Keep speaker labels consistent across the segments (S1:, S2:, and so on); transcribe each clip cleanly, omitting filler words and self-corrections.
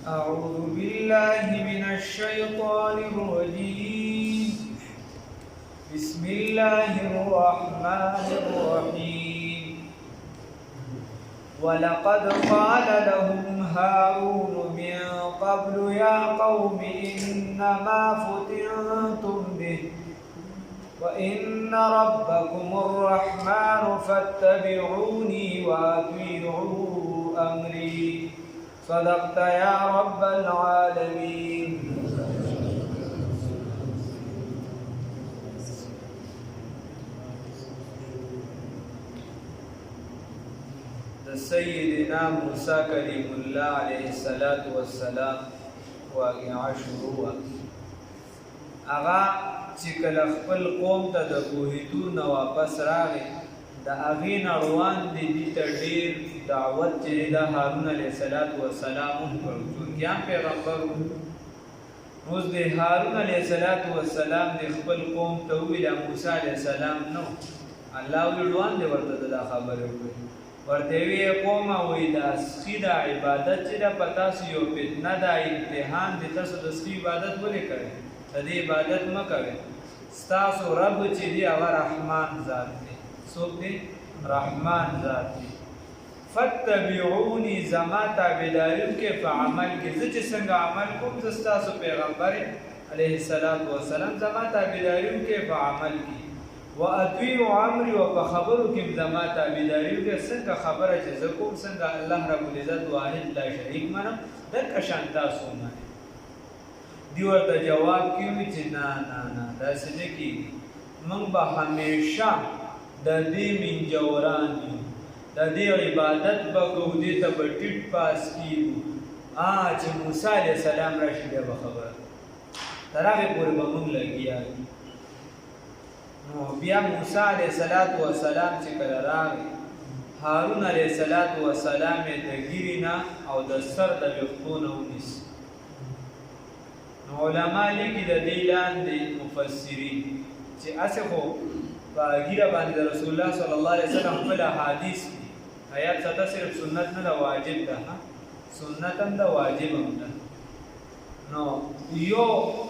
S1: أعوذ بالله من الشيطان الرجيم. بسم الله الرحمن الرحيم. ولقد قال لهم هارون من قبل يا قوم إنما فتنتم به وإن ربكم الرحمن فاتبعوني وأطيعوا أمري. صدقت يا رب العالمين. سيدنا موسى كليم الله عليه الصلاة والسلام واقعا شروع اغا چې کله خپل قوم ته د کوهیتور نه واپس راغی د هغې نه روان دي دې ته ډېر دعوت چې د هارون علیه السلام وکړ چونکیان پیغمبر اوس د هارون علیه السلام د خپل قوم ته وویل موسی علیه السلام نو الله ویل روان دی ورته دا خبرې وکړي ورته وی قومه وی دا سخی دا عبادت چې دا پتا سو یو فتنه دا امتحان دي تاسو د سخی عبادت ولې کوئ د دې عبادت مه کوئ ستاسو رب چې دی هغه رحمان ذات دی څوک دی رحمان ذات دی فتبعوني زما تابعداري وکړئ په عمل کې زه چې څنګه عمل کوم زه ستاسو پیغمبر علیه السلام زما تابعداري وکړئ په عمل کې واطيعوا امري وبخبرو کې زما تابعداري وکړئ څنګه خبره چې زه کوم څنګه الله رب العزت واحد لا شریک منم دغه شان تاسو نه دی ورته جواب کوي چې نه داسې نه کېږي موږ به همیشه د دې منجوران یو د دې عبادت به کوو دې ته به ټیټ پاس کېږو چې موسی علیه السلام راشي بیا به خبره تر هغې پورې به موږ لګیا یو نو بیا موسی علیه السلام چې کله راغی هارون علیه السلام یې د ږیرې نه او د سر د ویښتو نه ونیسي نو علما لیکي د دې لاندې مفسرین چې هسې خو په ږیره باندې د رسول الله صلی الله علیه وسلم خپل احادیث دي آیات ساده صرف سنت نه ده واجب ده سنت هم ده واجب هم ده نو یو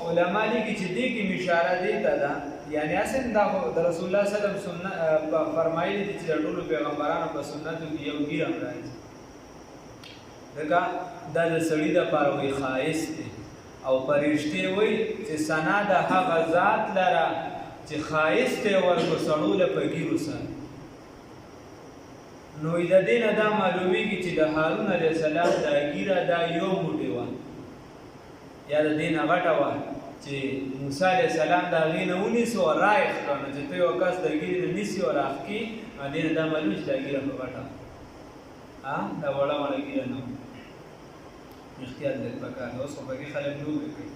S1: علما لیکي چې دې کې اشاره دی ته ده یعنی اصل دا د رسول الله صلی الله علیه وسلم فرمایلی دي چې ټول پیغمبرانو په سنتو کې یو ګیر راځي دغه د سړی د پاروي خاص دي او پرشته وي چې سنا د هغه ذات لره چې خاص ته ورکو سړول په ګیرو سره نو د دې نه دا معلومیږي چې د هارون علیه السلام د ګیره دا یو موټی و یا د دې نه غټه و چې موسی علیه السلام د هغې نه ونیسو او رایې کړه نو چې ته یو کس د ګیرې نه نیسي او راښکي نو دې نه دا معلوم چې دا ګیره په غټه دا وړه وړه ګیره نه احتیاط لږ پکار دی اوس خو پکې خلک لوبې کوي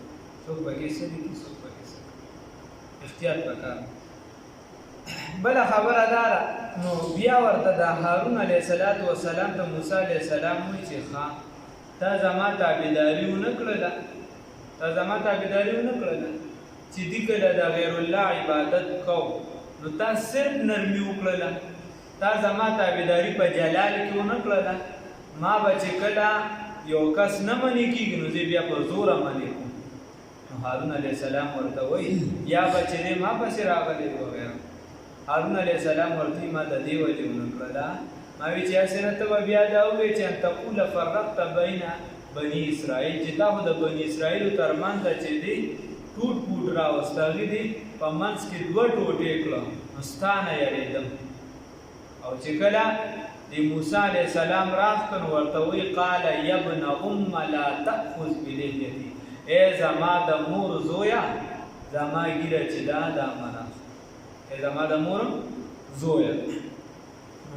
S1: څوک پکې څه لیکي څوک پکې څه احتیاط پکار بله خبره دا ده نو بیا ورته د هارون علیه السلام ته موسی علیه السلام وایي چې ښه تا زما تابعداري ونه کړله چې دی کله د غیر الله عبادت کو نو تا صرف نرمي وکړله تا زما تابعداري په جلال کې ونه کړله ما به چې کله یو کس نه منې کېږي نو زه بیا په زوره منې کوم نو هارون علیه السلام ورته وایي یا به چې دی ما پسې راغلی وغیره هارون علیه السلام ورته ما د دې وجې ونه کړله ما وی چې هسې نه ته به بیا دا ووایې چې ان تقول فرقت بین بني اسرائیل چې تا خو د بني اسرائیلو ترمنځ چې دی ټوټ پوټ راوسته هغې دې په منځ کې دوه ټوټې کړه نو ستا نه یېرېدم او چې کله د موسی علیه السلام راغته نو ورته وایي قال یا ابن ام لا تأخذ بلحیتي ای زما د مور زویه زما ږیره چې دا منه ای زما د مور زویه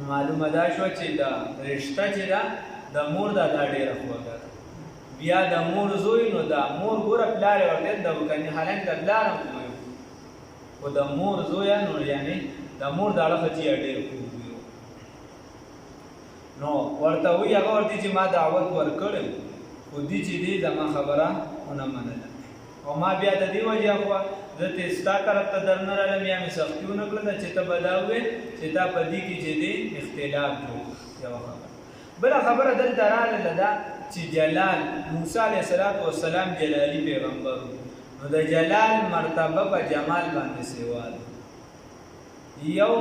S1: معلومه دا شوه چې دا رشته چې ده د مور دا ډېره خوږه ده بیا د مور زوی نو د مور ګوره پلار یې ورته د کني حالانکه د پلار هم زوی خو د مور زویه نو یعنې د مور د اړخه چې ډېر خوږ وي نو ورته وایي هغه ورته چې ما دعوت ورکړی خو دې چې دی زما خبره ونه منله او ما بیا د دې وجې خوا زه ته ستا طرف ته در نه رالم یا مې سختي ونه کړله چې ته به دا ووایې چې دا په دې کې چې دی اختلاف جوړ یوه خبره بله خبره دلته راغله ده چې جلال موسی علیه السلام جلالی پیغمبر نو د جلال مرتبه په جمال باندې سیوا ده. یو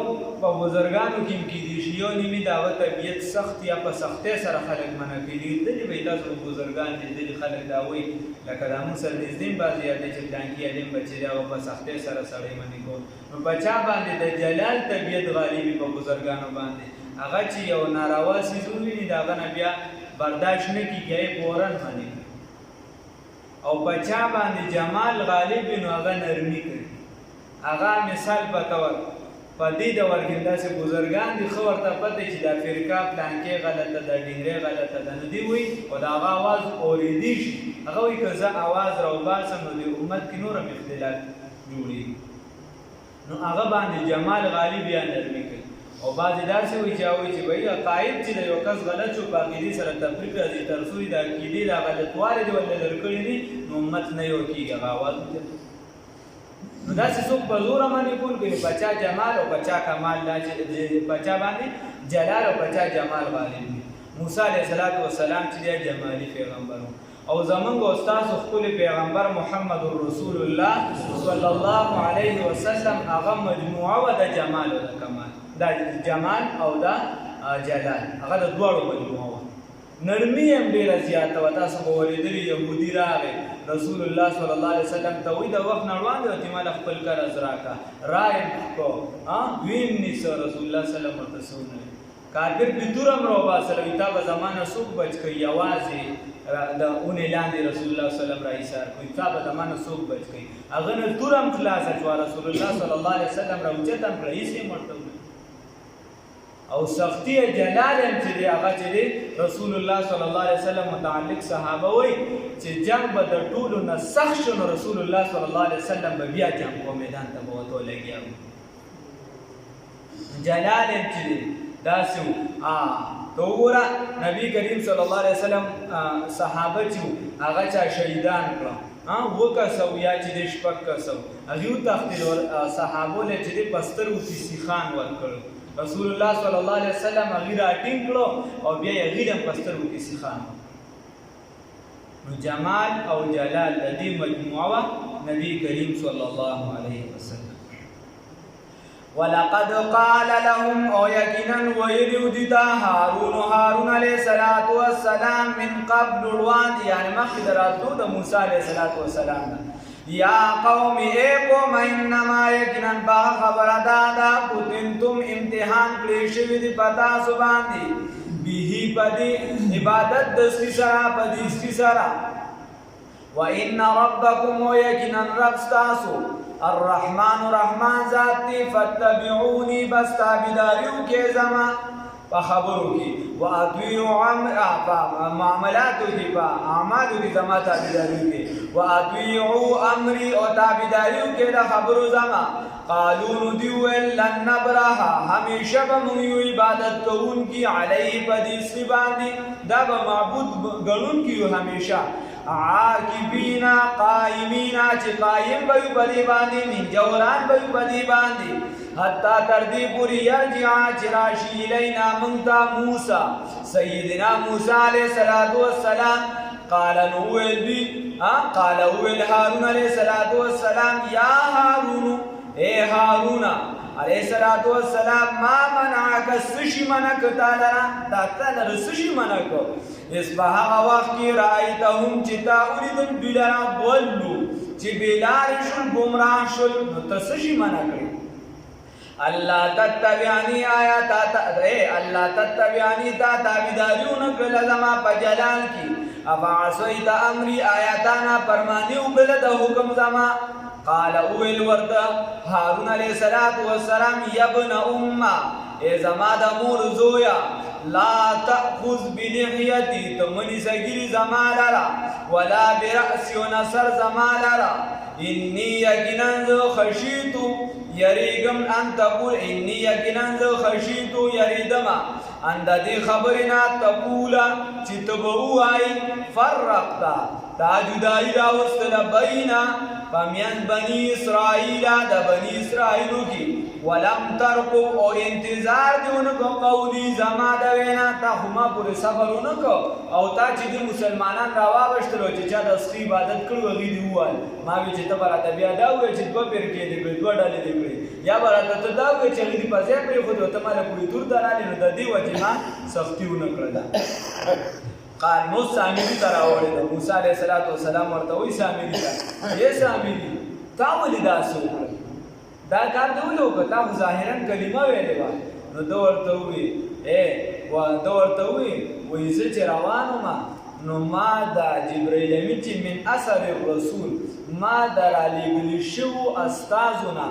S1: په بزرګانو کې کېدی شي یو نیمې دغه طبیعت سخت یا په سختۍ سره خلک منع کړي دي به تاسو بزرګان دي خلک دا وایي لکه دا موږ سره نږدې بعضې یاد دی چې پلانکي علم بچې دی هغه په سختۍ سره سړی منع کول نو په چا باندې د جلال طبیعت غالبي په بزرګانو باندې هغه چې یو ناروا څیز وویني د هغه نه بیا برداشت نه کېږي یې فورن منع کوي او په چا باندې جمال غالب وي نو هغه نرمي کوي. هغه مثال په طور په دې ډول کې داسې بزرګان دي ښه ورته پته چې دا فرقه پلانکې غلطه ده ډنګرې غلطه ده نو دوی وایي خو د هغه اواز اورېدی شي هغه وایي که زه اواز راوباسم نو د امت کې نور هم اختلاف جوړېږي نو هغه باندې جمال غالب یا نرمي کوي. او بعضې داسې وایي چې هغوی چې وایي عقاید چې د یو کس غلط شو په عقیدې سره تفریق راځي تر څو د عقیدې دا غلطوالې دي ورته لرې کړي دي نو امت نه یو کېږي هغه اواز نو داسې څوک په زوره منې کول کوي په چا جمال او په چا کمال په چا باندې جلال او په چا جمال غالب وي. موسی علیه السلام چې دی جمالي پیغمبر او زمونږ استاد خپل پیغمبر محمد رسول الله صلی الله علیه وسلم هغه مجموعه و د جمال او د کمال دا جمال او دا جلال هغه د دواړو مجموعه وه. نرمي هم ډېره زیاته وه. تاسو به اورېدلي یهودي راغی رسول الله صلی الله علیه وسلم ته وایي د وخت نه وړاندې ورته ماله خپل قرض راکړه رایې کو ویم نیسه رسول الله صلی الله علیه وسلم ورته څه ونه کارګر بېتور هم راوباسله وایي تا به زمانه څوک بچ کوي یوازې د اونې لاندې رسول الله صلی الله علیه وسلم راایسار کوي تا به زمانه څوک بچ کوي هغه نه تور هم خلاصه شوه رسول الله صلی الله علیه وسلم راوچت هم کړه هېڅ یې ورته او سختی جلال هم چې دی هغه چې دی رسول الله صلی الله علیه وسلم متعلق صحابه وایي چې جنگ به د ټولو نه سخت شو نو رسول الله صلی الله علیه وسلم به بیا جنګ په میدان ته به وتو لګیا و. جلال هم چې دی داسې و. ته وګوره نبي کریم صلی الله علیه وسلم صحابه چې و هغه چا شهیدان کړه 2 کسه یا چې دی 6 کسه هغې وتښتېدل صحابو له چې دی په سترګو کې سیخان ورکړل رسول الله صلی الله علیه وسلم هغې راټینګ کړو او بیا یې هغې هم په سترګو کې سیخان نو جمال او جلال د دې مجموعه وه نبي کریم صلی الله علیه وسلم. ولقد قال لهم او یقینا ویلي دوی ته هارون علیه السلام من قبل وړاندې یعنې مخکې د راتلو د موسی علیه السلام نه یا قوم اے قوم انما یقینا با خبر دادا کنتم امتحان کړی شوي دي په تاسو باندې به پدې عبادت د سپي سره پدې سپي سره وان ربکم یقینا رب ستاسو الرحمن رحمان ذات دی فتبعونی بس تابعداریو کې زما په خبرو کې واطیعوا معاملاتو کې په اعمالو کې زما تابعداریو کې واطیعوا امری او تابعداریو کې د خبرو زما قالو دی ویل لن نبرح همیشه به موږ یو عبادت کوونکي علیه په دې سپي باندې دا به معبود ګڼونکي یو همیشه عاکبینا قائمینا چې قایم به یو په دې باندې منجوران به یو په دې باندې حتی تر دې پورې یرجع چې راشي الینا موږ ته موسی سیدنا موسی علیه السلام قال ویل هارون علیه السلام یا هارون اے هارون علیه السلام ما منعک سشی منک تالرا دا تالر سشی منک اس په هغه وخت کې رأیتهم چې تا اوریدل دوی لرا ضلوا چې بېلارې شول ګمراه شول نو ته سشي منع کړې الله تتبعني تا تابعداري ونه کړله زما په جلال کې افعصیت امري آیاتانا فرماني وکړله د حکم زما قال اویل ورته هارون علیه السلام یا ابن امه ای زما د مور زویا لا تأخذ بلحیتی تمنی سگیری زما لرا ولا برأسی و نصر زما لرا انی یقیناً ذو خشیتو یریگم ان تقول انی یقیناً ذو خشیتو یریدما اند دی خبرنا تقولا چی تبعو آئی فرقتا تا جدائی راوستل بینا فمیان بنی اسرائیل دا بنی اسرائیلو کی ولم ترقب او انتظار دیونکو قولی زما د وینا تا هما پورې صبرونکو او تا چې د مسلمانان راواغشتلو چې چا د سخی عبادت کړو هغې دې وویل ما وی چې ته به راته بیا دا ووایې چې دوه فرقې دې کړې دوه ډلې دې کړې یا به راته ته دا ووایې چې هغې دې په ځای پرېښودې او ته ما له پورې تور ته رالې نو د دې وجې ما سختي ونه کړه ده قال نو سامري ته راوړې ده موسی علیه السلام ورته وایي سامري ته ای سامري تا ولې داسې وکړه دا کار دې ولې وکړه تا خو ظاهرا کلمه ویلې وه نو ده ورته ووایي وایي زه چې روان وم نو ما دا جبرائیل امین چې من اثر الرسول ما د رالیږلي شوو استازونه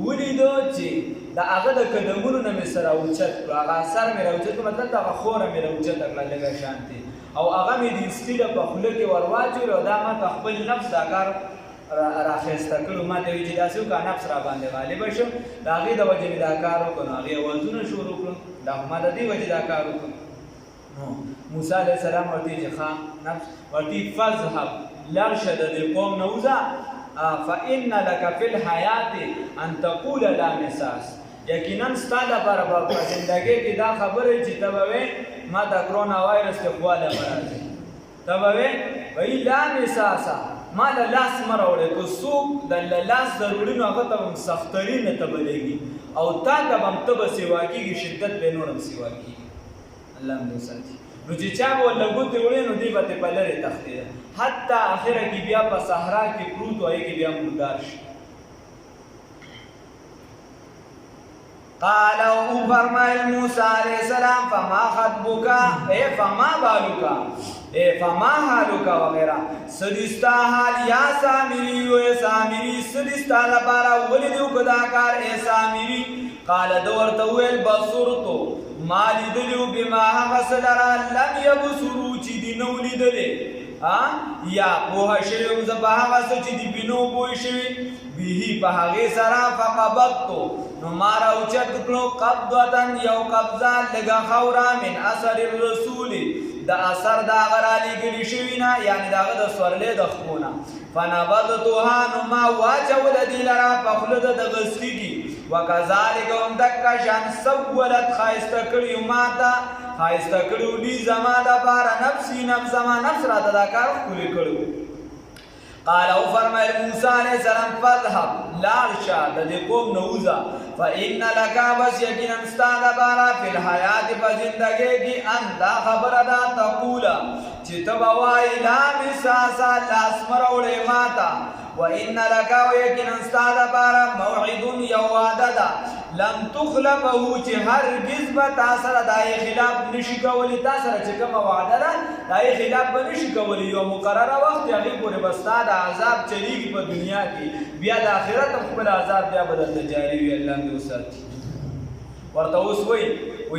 S1: ولیدو چې د هغه د قدمونو نه مې سره اوچت کړو هغه اثر مې راوچت کړو مطلب د هغه خوره مې راوچته کړه لږه شانتې او هغه مې د سټیله په خوله کې ور واچول او دا ما ته خپل نفس دا کار راخیسته کړو ما ته وایي چې داسې وکړه نفس را باندې غالبه شو د هغې د وجې مې دا کار وکړو نو هغې اوازونه شروع کړو دا خو ما د دې وجې دا کار وکړو نو موسی علیه السلام ورته چې ښه نفس ورته فاذهب لاړ شه د دې قوم نه وځه فإن لك في الحیات ان تقول لا مساس یقینا ستا لپاره به په زندګۍ کې دا خبره چې ته به وایې ما د کرونا وایرس ته خواله به راځي ته به وایي لا مساسه ما له لاس مه راوړې که څوک د لاس ضروري نو هغه ته به هم سختري نه ته بلېږي او تا ته به هم ته به سیوا کېږي شدت به نور هم سیوا کېږي الله هم دې وساتي نو چې چا به ورله ګوتې وړې نو دی به ترې په لرې تښتېده حتی اخره کې بیا په صحرا کې پروت و هغې کې بیا مردار شي قال او فرمایل موسی علیہ السلام فما خطبک فما بالک فما حالک وغیرہ سدستا حال یا سامری و سامری سدستا لپاره ولې دې وکړه کار ای سامری قال دورته ویل بصرتو ما لیدلو بما هغه څه لره لم یبصرو چې دې نه ولیدلې یا پوه شوی زه په هغه څه چې دې بینو پوه شوي به په هغې سره فقبضتو نو ما راوچت کړو قبضة یو قبضه لږه خاوره من اثر الرسول د اثر د هغه رالیږلي شوي نه یعنې د هغه د سورلۍ د خپو نه فنبذتها نو ما واچوله دې لره په خوله د دغه سري وکذلک هم دکه شان سولت ښایسته کړي ما ته ښایسته کړي دي زما دپاره نفسي نفس زما نفس راته دا کار ښکلي کړی قال او فرمایل موسی علیہ السلام فاذهب لاړ شه د دې قوم نه وځه فإن لک بس یقینا ستا دپاره فی الحیات په زندګۍ کې ان دا خبره ده تقوله چې ته به وایې لا مساسه لاس مه راوړې ما ته وإن لك ويقينا ستا دپاره موعد یو وعده ده لم تخلفه چې هرګز به تا سره د هغې خلاف نشي کولی تا سره چې کومه وعده ده د هغې خلاف به نشي کولی یو مقرره وخت هغې پورې به ستا د عذاب چلیږي په دنیا کې بیا د آخرت هم خپل عذاب بیا به درته جاري وي الله دې وساتي ورته اوس وایي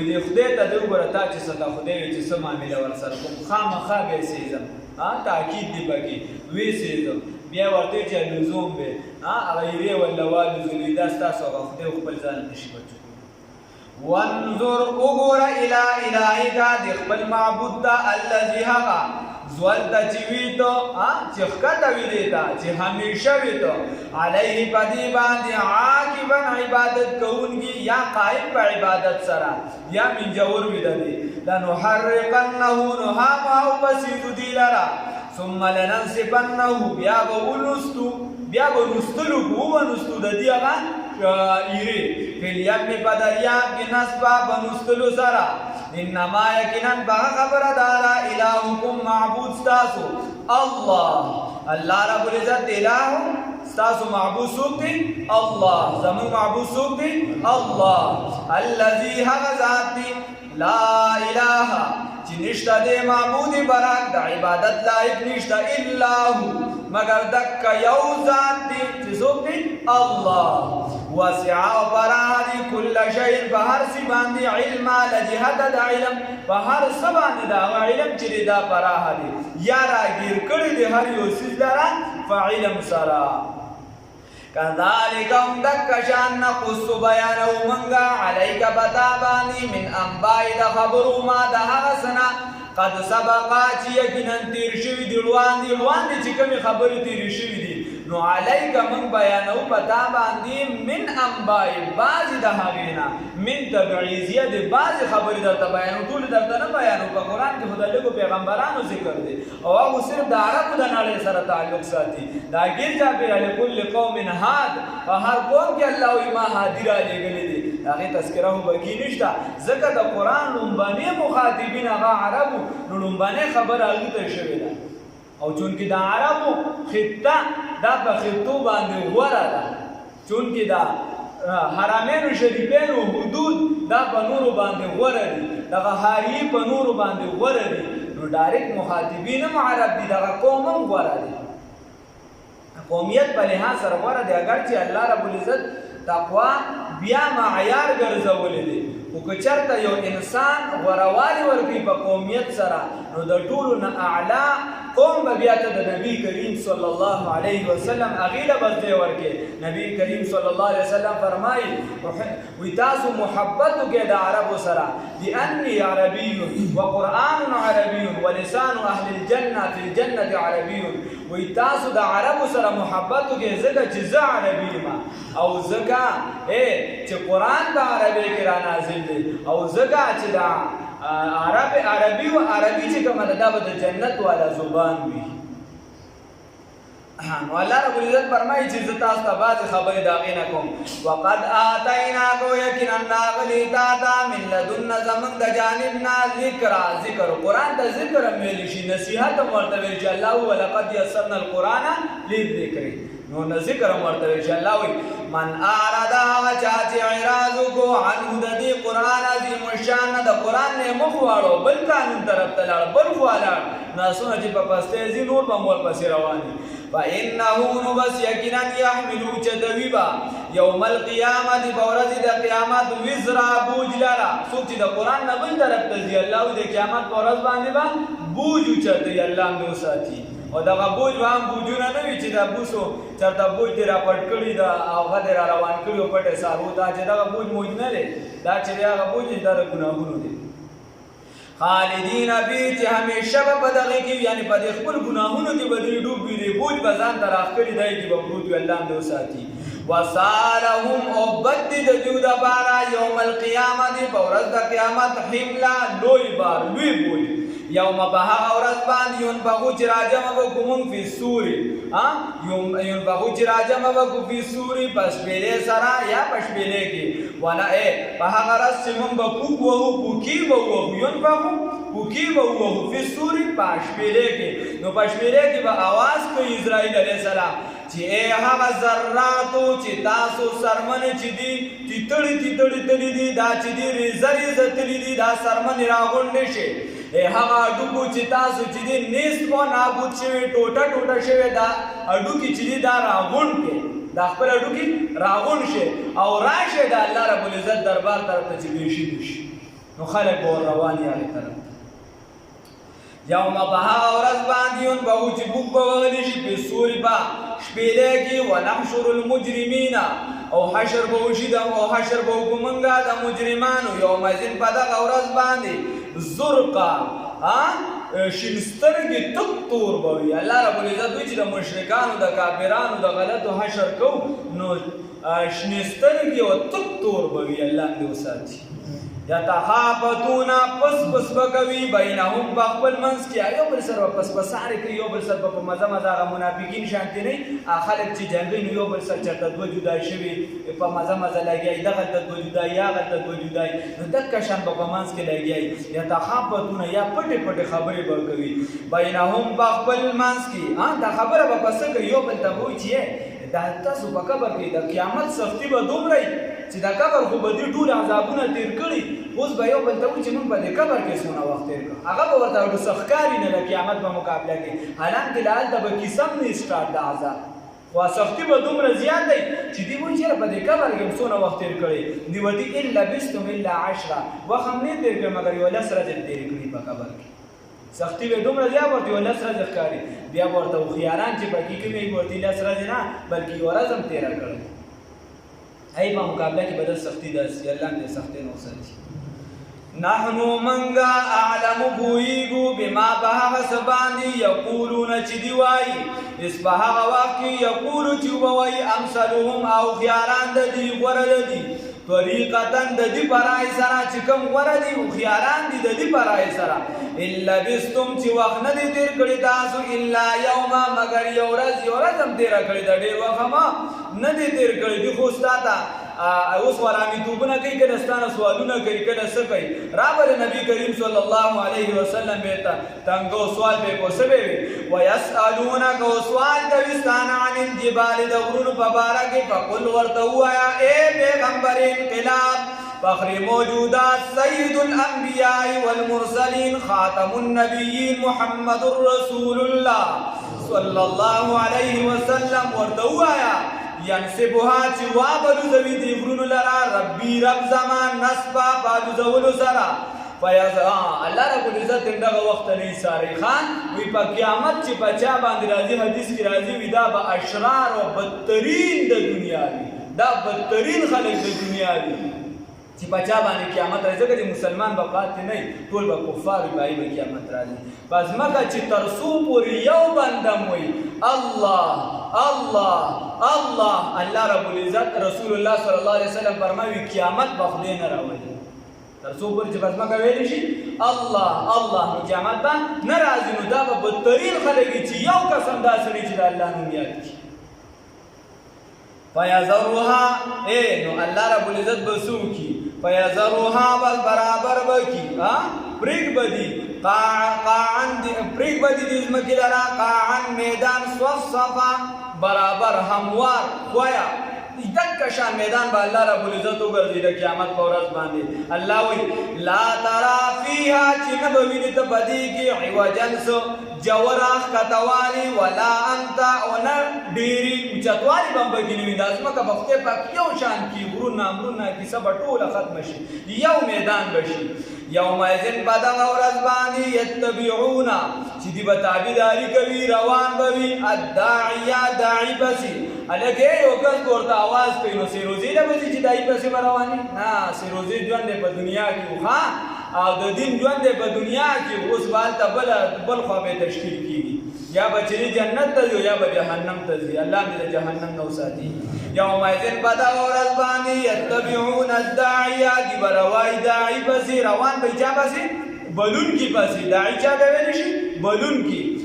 S1: د خدای ته دې وګوره تا چې څه ته خدای وي چې څه معامله ورسره کوم خامخا به یې سېږم تاکید دې پکې ویې سېږم بیا ورته چې لزوم دی هغه یې ولا والزولی دا ستاسو هغه خدای خپل ځان نشي بچو وانظر وګوره الی الهک د خپل معبود ته الذي هغه زولته چې وي ته چې ښکته وي دی ته چې همیشه وي ته علیه په دې باندې عاقبا عبادت کوونکي یا قائم په عبادت سره یا منجور وي د دې لنحرقنه نو هغه وبسیدو دې لره ثم لننصفنه بیا به ونستو بیا به نستلو ومنستو د دې هغه ایرې فی الیم په دریاب کې نصبه به نستلو سره انما یقینا هغه خبره ده الهکم معبود ستاسو الله رب العزت الہ ستاسو معبود څوک دی الله زموږ معبود څوک دی الله الذي هغه ذات دی لا اله چې نشته دی معبود برحق د عبادت لایق نشته الا هو مگر دک یو ذات دی چې څوک دی الله وسع پراخ دی کل شیء په هر څه باندې علم لجهت د علم په هر څه باندې دا علم چې دا پراخ دی یا راګیر کړی دی هر یو څه لره فعلم سرا كذلك هم دك شان نقص بيانه منغا عليك بتاباني من انباء د خبرو ما د هغه سنا قد سبقا چې یقینا تیر شوي دي روان دي چې کومې خبرې تیرې شوي دي نو علیک من بیانو پتا باندې من انباء بعض د هغینا من تبعیضیه د بعض خبرې درته بیانو ټول درته نه بیانو په قرآن کې خدای له پیغمبرانو ذکر دی او هغه صرف د عربو د نړۍ سره تعلق ساتي دا ګیر جابر لكل قوم هاد په هر قوم کې الله وي ما هادي را لګلې دي هغه تذکره هو بکی نشته ځکه د قرآن لومبانه مخاطبین هغه عربو نو لومبانه خبر هغه ته شوی ده او چونکې د عربو خطه دا په خطو باندې غوره ده چونکې دا حرمینو شریفینو حدود دا په نورو باندې غوره دي دغه حاریې په نورو باندې غوره دي نو ډایرکټ مخاطبین هم عرب دي دغه قوم هم غوره دي قومیت په لحاظ سره غوره دي اگر چې الله رب العزت تقوا بیا معیار ګرځولې دي او که چېرته یو انسان غوروالي ورکوي په قومیت سره نو د ټولو نه اعلی قوم به بیا ته د نبي کریم صلی الله علیه وسلم هغې له به ځای ورکړي نبي کریم صلی الله علیه وسلم فرمایي وی تاسو محبت وکړئ د عربو سره لأني عربي وقرآن عربي ولسان أهل الجنة في الجنة عربي وی تاسو د عربو سره محبت وکړئ ځکه چې زه عربي یم او ځکه چې قرآن په عربي کې را نازل دی او ځکه چې دا عربي و عربي چې کومه ده دا به د جنت والا زبان وي نو الله رب العزت فرمایي چې زه تاسو ته بعضې خبرې د هغې نه کوم وقد آتیناکو یقینا راغلي تا ته من لدنا زموږ د جانب نه ذکر قرآن ته ذکر هم ویلی شي نصیحت هم ورته ویل چې الله ولقد یسرنا القرآن للذکر نو نه ذکر هم ورته ویل چې الله وایي من اعرض هغه چا چې اعراض وکړو عنه د دې قرآن عظیم الشان نه د قرآن نه مخ واړو بل قانون طرف ته لاړ بل خوا لاړ ناسونه چې په پستی ځي نور به هم ورپسې روان دي فإنه نو بس یقینا یحملو چدوی با یوم القیامت په ورځ د قیامت وزرا بوج لرا څوک چې د قرآن نه بل طرف ته ځي الله د قیامت په ورځ باندې به بوج اوچتوي الله هم وساتي او دغه بوج به هم بوجونه نه وي چې دا بوسو چېرته بوج دې را پټ کړي دا هغه دې را روان کړي او پټې سارو دا چې دغه بوج موج نه دی دا چې دی هغه بوج دی دا د ګناهونو دی خالدین فی چې همیشه به په دغې کې یعنې په دې خپل ګناهونو کې به دوی ډوب وي دې بوج به ځان ته راښکلي دی کې به پروت وي الله هم دې وساتي وسالهم او بد دي د دوی دپاره یوم القیامت په ورځ د قیامت حمله لوی بار لوی بوج یوم په هغه ورځ باندې ينفخو چې راجمع به کړو موږ فی الصور ينفخو چې راجمع به کړو فی الصور په شپېلې سره یا په شپېلې کې په هغه ورځ چې موږ به پوک وهو پوکي به ووهو ينفخو پوکي به ووهو فی الصور په شپېلې کې نو په شپېلې کې به اواز کوي اسرائیل علیه السلام چې ای هغه ذراتو چې تاسو سرمنې چې دي تیتړي دي دا چې دي ریزه ریزه تللي دي دا سرمنې راغونډې شي هغه اډوکو چې تاسو چې دي نیست و نابود شوي ټوټه شوي دا اډوکي چې دي دا راغونډ کړي دا خپل اډوکي راغونډ شي او راشه د الله رب العزت دربار طرف ته چې دوی شي نو خلک به روان یې هغې طرف یوم په هغه ورځ باندې ينفخو چې بوک به وغلی شي په الصور په شپېلې کې ونحشر المجرمین او حشر به وشي او حشر به وکړو موږ د مجرمانو یومئذ په دغه ورځ باندې زرقا شین سترګې تک تور به وي الله رب العزت وایي چې د مشرکانو د کافرانو د غلطو حشر کوو نو شنې سترګې او تک تور به وي الله دې وساتي یتخافتون پس به کوي بینهم په خپل منځ کې یو بل سره به پسپسارې کوي یو بل سره به په مزه هغه منافقین شانتې نه خلک چې جنګوي نو یو بل سره چېرته دوه جدا شوي په مزه لګیایي دغلته دوه جدایي هغلته دوه جدایي نو دقه شان به په منځ کې لګیایي یتخافتون یا پټې خبرې به کوي بینهم په خپل منځ کې دا خبره به په څه کوي یو بل ته به وایي چې دا تاسو په قبر کې د قیامت سختي به دومره چې د قبر خو به دې ټول عذابونه تیر کړي اوس به یو بل ته وایي چې موږ به د قبر کې څونه وخت تیر کړو هغه به ورته ډېر سخت ښکاري نه د قیامت په مقابله کې حالانکې له هلته به کیسه هم نه سټارټ د عذاب خو سختي به دومره زیات دی چې دوی وایي چېرې په دې قبر کې هم څونه وخت تیر کړی دوی ورته ان لبستم الا 10 وخت هم نه تیر کړی مګر یو 10 ورځې تېرې کړي په قبر کې سختی به دومره زیات ورته یو 10 ورځې ښکاري بیا به ورته هوښیاران چې پکې کوي ورته 10 ورځې نه بلکې یوه ورځ هم تېره کړی هی په مقابله کې به د سختي داسې الله هم دې سختۍ نه وساتي نحنو منګه اعلم پوهېږو بما په هغه څه باندې یقولونه چې دي وایي اس په هغه وخت کې یقولو چې ووایي امثلهم او خیاران د دي غوره د دي طریقتن د دې پرای سره چې کوم غوره دي او خیاران دي د دې پرای سره الا بستم چې وخت نه دي تیر کړی تاسو الا یوما مگر یو ورځ هم تیر کړی د ډېر وخت ما نه دي تیر کړی دي خو ستاته اوس ورامیتوبونه کوي کله ستانه سوالونه کوي کله څه کوي رابر نبی کریم صلی الله علیه وسلم بیتا تنګو سوال به کو سبه ويسالونك سوال کوي ستانه عن الجبال د غرونو په باره کې فقل ورته وایا اے پیغمبر انقلاب فخر موجودات سید الانبیاء والمرسلین خاتم النبیین محمد رسول الله صلی الله علیه وسلم ورته وایا ینسبها چې وابلو زوی دی غرونو لرا ربی رب زمان نسبا بالو زولو سرا الله رب العزت دغه وخت نه ساری خان وی په قیامت چې بچا باندې راځي حدیث کې راځي وی دا به اشرار او بدترین د دنیا دي دا بدترین خلک د دنیا دي چې بچا باندې قیامت راځي چې مسلمان به پاتې نه ټول به کفار وي به قیامت راځي بس مګه چې ترسو پورې یو بندم وي الله الله الله الله رب العزت رسول الله صلی الله علیه وسلم فرمایي قیامت به خدای نه راوړي ترسو پورې چې بس مګه ویل شي الله الله نو قیامت به نه راځي نو دا به بدترین خلک چې یو قسم داسې چې د الله نوم یاد کړي فیذروها نو الله رب العزت بسو کی فیذروها بس برابر بکی پریک بدی قاعن پریک بدی دزمکی لرا قاعن میدان صفصفا برابر هموار خویا دک شان میدان با الله رب العزت وګرځي د قیامت په ورځ باندې الله وی لا ترى فيها چې نه به ویني ته بدی کې عوجن سو جوراخ کتوالی ولا انت اون ډيري چتوالی بمبګی نوی داسمه کا بخته پاک یو شان کی ورونه امرونه کی سب ټوله ختم شي یو میدان بشي یوم اذن بدغ ورځ باندې یتبعون چې دی بتابیداری کوي روان بوي الداعیا داعی بسی الګه یو کس ورته आवाज کوي نو سیروزی له بسی چې دای بسی رواني نه سیروزی ژوند په دنیا کې وخا او د دین ژوند په دنیا کې اوس بالته بل خو به تشکیل کیږي یا بچی جنت ته یا به جهنم ته ځي الله دې جهنم نو ساتي یوم اذن بدغ ورځ باندې یتبعون الداعیا دی بروای داعی بسی روان به چا بسی بلون کی بسی داعی چا به نشي بلون کی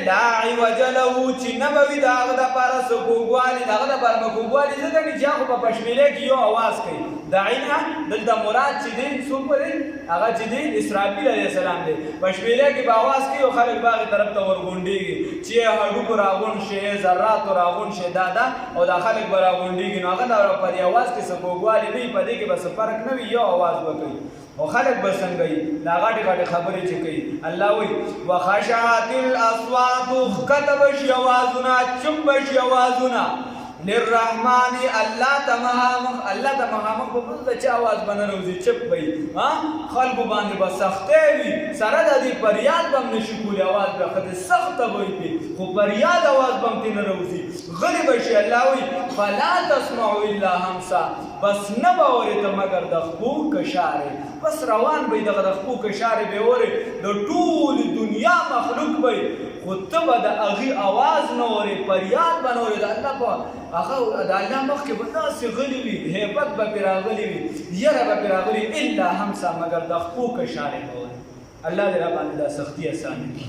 S1: لا عوج له چې نبوي داغه د پاره سکوګوالي داغه د پاره مکوګوالي ځکه چې هغه په پښمیله کې یو आवाज کوي داعینا دلته مراد چې دین څوک دی هغه چې دی اسرافیل علیه السلام دی پښمیله کې په आवाज کوي او خلک باغ طرف ته ورغونډيږي چې هډو راغون شي ذرات راغون شي دادا او د خلک براغونډيږي نو هغه د پر आवाज کې سکوګوالي نه پدې کې بس فرق نه وي یو आवाज وکړي او خلق بسنګي دا غاټه خبرې چې کوي الله وي وخشعت الاصوات كتب شوازنا چپ شوازنا للرحمن الله تمام په بل د چا आवाज بنروزي چپ وي خلق باندې بسخته وي سره د دې پریاد بم نشي کولی आवाज به خدای سخت وي خو پریاد आवाज بم تین روزي غلی بشي الله وي فلا تسمعوا الا همسا بس نه باورې ته مگر د خپو کشاره بس روان به دغه د خپو کشاره به وره د ټول دنیا مخلوق به خو ته به د هغې اواز نه ورې فریاد به نه ورې د الله په هغه د الله مخکې به داسې غلي وي هیبت به پرې راغلي وي یره به پرې راغلي الا همسا مگر د خپو کشاره به ورې الله دې راباندې دا سختي اسانه کړي